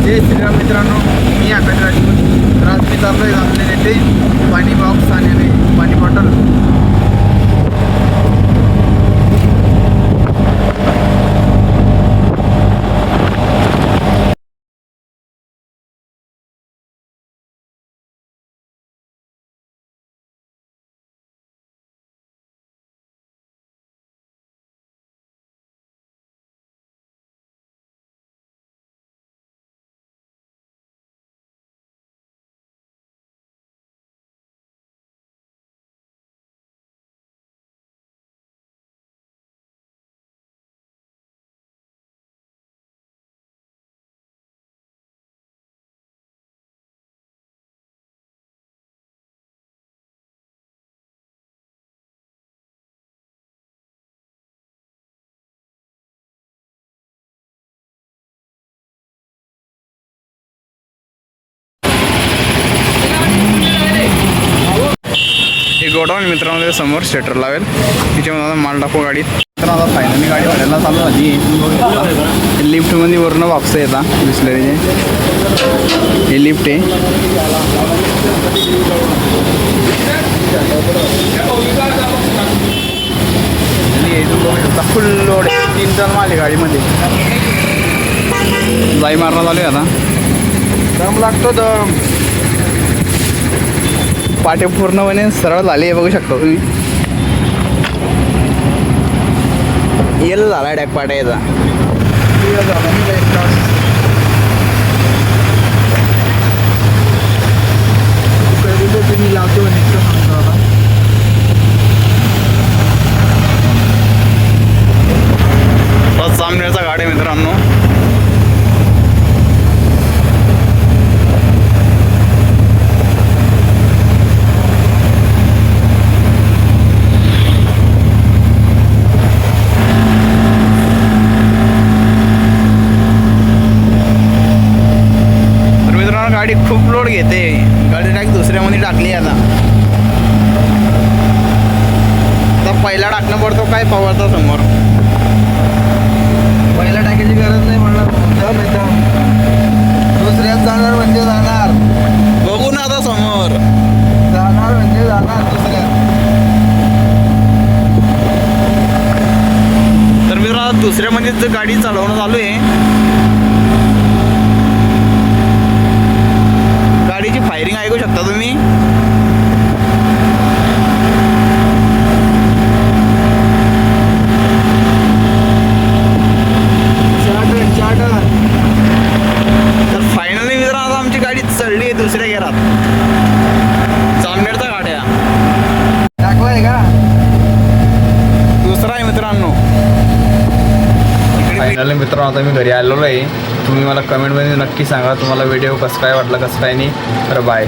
जय श्रीराम मित्रांनो, मी आकाश राजपूत. तर आज मी चाललो आहे जामनेर येथे पाणी बॉक्स आणि पाणी बॉटल. हे गोडाऊन मित्रांनो समोर स्टेटर लावेल तिच्यामध्ये आता माल टाकू गाडीत. तर आता फायनली गाडी भरायला चालू झाली. लिफ्टमध्ये वरनं बॉक्स येतात बिस्लरीचे. हे लिफ्ट आहे. फुल लोड 3 टन माल आहे गाडीमध्ये. जाई मारणं चालू आहे आता. दम लागतो दम. पाटे पूर्णपणे सरळ झाले हे बघू शकता तुम्ही. येल झाला डॅक पाटा याचा. तुम्ही लावतो सामन्याचा गाडी मित्रांनो. गाडी खूप लोड घेते. गाडी टाक दुसऱ्यामध्ये टाकली आता. पहिला टाकणं पडतो काय पवारचा समोर. पहिला टाकायची गरज नाही म्हणलं. दुसऱ्यात जाणार म्हणजे जाणार. बघू ना आता समोर जाणार म्हणजे जाणार दुसऱ्यात. तर मी दुसऱ्यामध्ये गाडी चालवणं चालू आहे. गाडीची फायरिंग ऐकू शकता तुम्ही. तर फायनली मित्रांनो आता आमची गाडी चढली आहे दुसऱ्या गेरात. जामनेरचा गाड्या टाकलाय का दुसरा आहे मित्रांनो. फायनली मित्रांनो आता मी घरी आलेलो आहे. तुम्ही मला कमेंटमध्ये नक्की सांगा तुम्हाला व्हिडिओ कसं काय वाटलं कसं काय नाही. तर बाय.